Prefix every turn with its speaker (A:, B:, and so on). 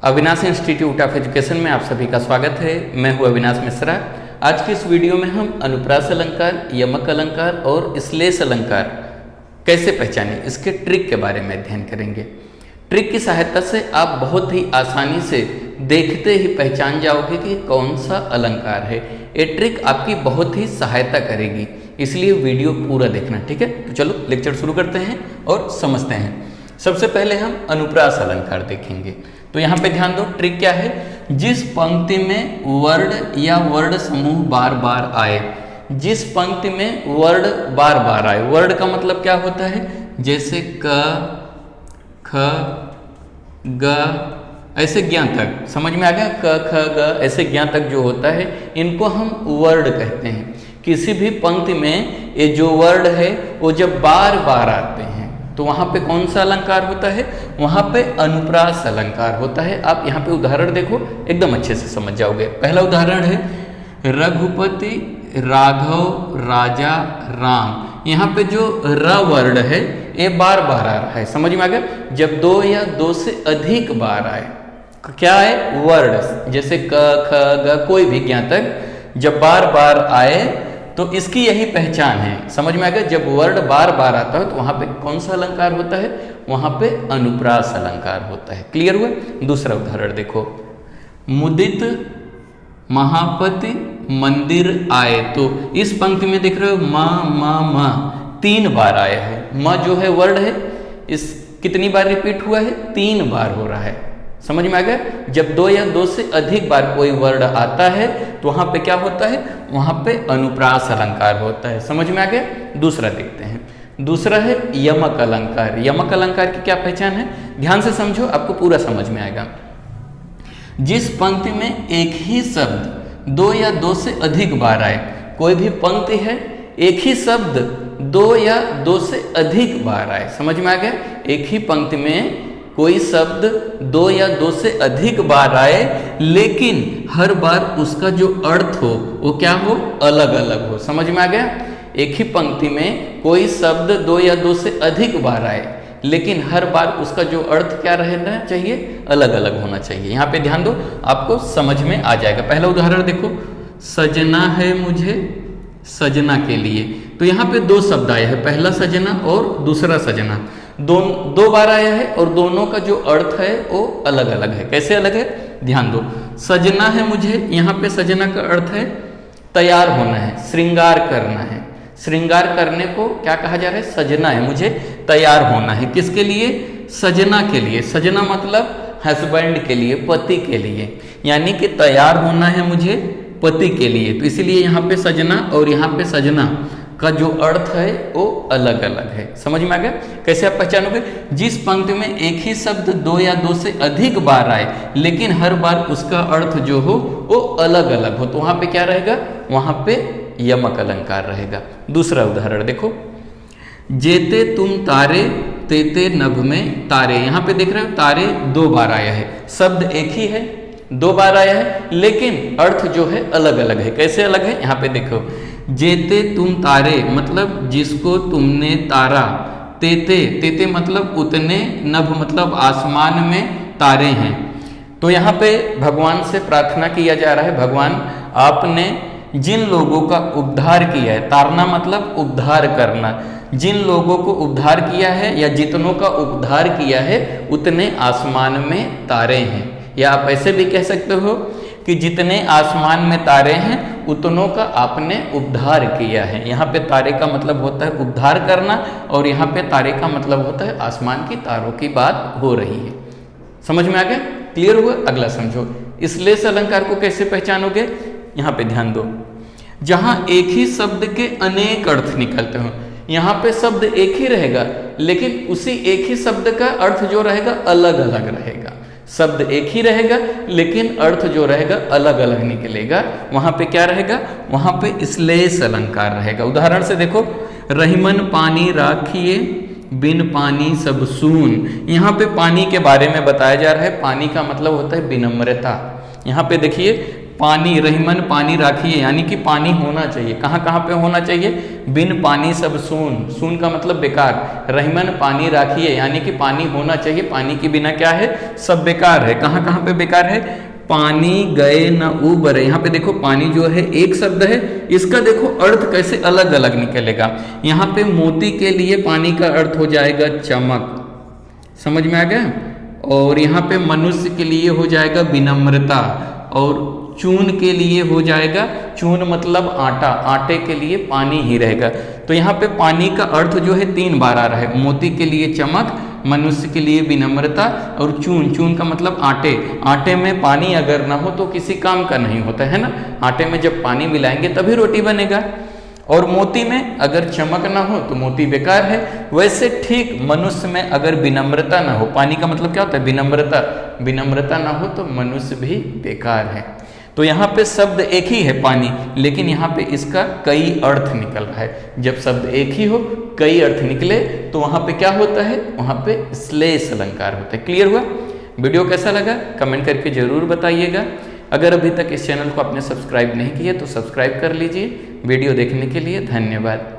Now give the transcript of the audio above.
A: Avinash institute of education में आप सभी का स्वागत है। मैं हूं अविनाश मिश्रा। आज की इस वीडियो में हम अनुप्रास अलंकार, यमक अलंकार और श्लेष अलंकार कैसे पहचानें, इसके ट्रिक के बारे में अध्ययन करेंगे। ट्रिक की सहायता से आप बहुत ही आसानी से देखते ही पहचान जाओगे कि कौन सा अलंकार है। ये ट्रिक आपकी बहुत ही सहायता करेगी, इसलिए वीडियो पूरा देखना, ठीक है। तो चलो लेक्चर शुरू करते हैं और समझते हैं। सबसे पहले हम अनुप्रास अलंकार देखेंगे। तो यहाँ पे ध्यान दो, ट्रिक क्या है। जिस पंक्ति में वर्ड या वर्ड समूह बार बार आए, जिस पंक्ति में वर्ड बार बार आए, वर्ड का मतलब क्या होता है, जैसे क, ख, ग, ऐसे ज्ञ तक, समझ में आ गया। क, ख, ग ऐसे ज्ञ तक जो होता है, इनको हम वर्ड कहते हैं। किसी भी पंक्ति में ये जो वर्ड है वो जब बार बार आते हैं तो वहाँ पे कौन सा अलंकार होता है, वहाँ पे अनुप्रास अलंकार होता है। आप यहाँ पे उदाहरण देखो, एकदम अच्छे से समझ जाओगे। पहला उदाहरण है रघुपति राघव राजा राम। यहाँ पे जो र वर्ड है ये बार बार आ रहा है, समझ में आ गया। जब दो या दो से अधिक बार आए, क्या है, वर्ड, जैसे क, ख, ग, कोई भी ज्ञ तक जब बार बार आए तो इसकी यही पहचान है, समझ में आ गया। जब वर्ड बार बार आता है तो वहां पे कौन सा अलंकार होता है, वहां पे अनुप्रास अलंकार होता है। क्लियर हुआ। दूसरा उदाहरण देखो, मुदित महापति मंदिर आए। तो इस पंक्ति में देख रहे हो म 3 बार आया है। म जो है वर्ड है, इस कितनी बार रिपीट हुआ है, 3 बार हो रहा है, समझ में आ गया। जब दो या दो से अधिक बार कोई वर्ड आता है तो वहां पे क्या होता है, वहां पे अनुप्रास अलंकार होता है, समझ में आ गया। दूसरा देखते हैं, दूसरा है यमक अलंकार। यमक अलंकार की क्या पहचान है, ध्यान से समझो, आपको पूरा समझ में आएगा। जिस पंक्ति में एक ही शब्द 2 या 2 से अधिक बार आए, कोई भी पंक्ति है, एक ही शब्द 2 या 2 से अधिक बार आए, समझ में आ गया। एक ही पंक्ति में कोई शब्द 2 या 2 से अधिक बार आए, लेकिन हर बार उसका जो अर्थ हो वो क्या हो, अलग अलग हो, समझ में आ गया। एक ही पंक्ति में कोई शब्द 2 या 2 से अधिक बार आए, लेकिन हर बार उसका जो अर्थ क्या रहना चाहिए, अलग अलग होना चाहिए। यहाँ पे ध्यान दो, आपको समझ में आ जाएगा। पहला उदाहरण देखो, सजना है मुझे सजना के लिए। तो यहाँ पे 2 शब्द आए हैं, पहला सजना और दूसरा सजना। दो बार आया है और दोनों का जो अर्थ है वो अलग अलग है। कैसे अलग है, ध्यान दो। सजना है मुझे, यहाँ पे सजना का अर्थ है तैयार होना है, श्रृंगार करना है। श्रृंगार करने को क्या कहा जा रहा है, सजना है मुझे, तैयार होना है। किसके लिए, सजना के लिए। सजना मतलब हस्बैंड के लिए, पति के लिए, यानी कि तैयार होना है मुझे पति के लिए। तो इसीलिए यहाँ पे सजना और यहाँ पे सजना का जो अर्थ है वो अलग अलग है, समझ में आ गया। कैसे आप पहचानोगे, जिस पंक्ति में एक ही शब्द 2 या 2 से अधिक बार आए, लेकिन हर बार उसका अर्थ जो हो वो अलग अलग हो, तो वहां पे क्या रहेगा, वहां पे यमक अलंकार रहेगा। दूसरा उदाहरण देखो, जेते तुम तारे तेते नभ में तारे। यहाँ पे देख रहे हो तारे 2 बार आया है, शब्द एक ही है, 2 बार आया है, लेकिन अर्थ जो है अलग अलग है। कैसे अलग है, यहाँ पे देखो, जेते तुम तारे मतलब जिसको तुमने तारा, तेते, तेते मतलब उतने, नभ मतलब आसमान में तारे हैं। तो यहाँ पे भगवान से प्रार्थना किया जा रहा है, भगवान आपने जिन लोगों का उद्धार किया है, तारना मतलब उद्धार करना, जिन लोगों को उद्धार किया है या जितनों का उद्धार किया है उतने आसमान में तारे हैं। या आप ऐसे भी कह सकते हो कि जितने आसमान में तारे हैं उतनों का आपने उद्धार किया है। यहाँ पे तारे का मतलब होता है उद्धार करना, और यहाँ पे तारे का मतलब होता है आसमान की तारों की बात हो रही है। समझ में आ गया, क्लियर हुआ। अगला समझो, श्लेष अलंकार को कैसे पहचानोगे। यहाँ पे ध्यान दो, जहाँ एक ही शब्द के अनेक अर्थ निकलते हो, यहाँ पे शब्द एक ही रहेगा, लेकिन उसी एक ही शब्द का अर्थ जो रहेगा अलग अलग रहेगा। शब्द एक ही रहेगा लेकिन अर्थ जो रहेगा अलग अलग निकलेगा, वहां पे क्या रहेगा, वहां पे श्लेष अलंकार रहेगा। उदाहरण से देखो, रहीमन पानी राखिए बिन पानी सब सून। यहाँ पे पानी के बारे में बताया जा रहा है। पानी का मतलब होता है विनम्रता। यहाँ पे देखिए पानी, रहीमन पानी राखिए, यानी कि पानी होना चाहिए। कहाँ कहाँ पे होना चाहिए? बिन पानी सब सून, सून का मतलब बेकार। रहीमन पानी राखिए यानी कि पानी होना चाहिए, पानी के बिना क्या है? सब बेकार है। कहाँ कहाँ पे बेकार है? पानी गए न उबरे। यहाँ पे देखो पानी जो है एक शब्द है, इसका देखो अर्थ कैसे अलग अलग निकलेगा। यहाँ पे मोती के लिए पानी का अर्थ हो जाएगा चमक, समझ में आ गया। और यहाँ पे मनुष्य के लिए हो जाएगा विनम्रता, और चून के लिए हो जाएगा, चून मतलब आटा, आटे के लिए पानी ही रहेगा। तो यहाँ पे पानी का अर्थ जो है 3 बार आ रहा है। मोती के लिए चमक, मनुष्य के लिए विनम्रता, और चून, चून का मतलब आटे। आटे में पानी अगर ना हो तो किसी काम का नहीं होता है ना। आटे में जब पानी मिलाएंगे तभी रोटी बनेगा। और मोती में अगर चमक ना हो तो मोती बेकार है। वैसे ठीक मनुष्य में अगर विनम्रता ना हो, पानी का मतलब क्या होता है? विनम्रता, विनम्रता ना हो तो मनुष्य भी बेकार है। तो यहाँ पे शब्द एक ही है पानी, लेकिन यहाँ पे इसका कई अर्थ निकल रहा है। जब शब्द एक ही हो, कई अर्थ निकले, तो वहाँ पे क्या होता है? वहाँ पे श्लेष अलंकार होता है। क्लियर हुआ? वीडियो कैसा लगा कमेंट करके जरूर बताइएगा। अगर अभी तक इस चैनल को आपने सब्सक्राइब नहीं किया तो सब्सक्राइब कर लीजिए। वीडियो देखने के लिए धन्यवाद।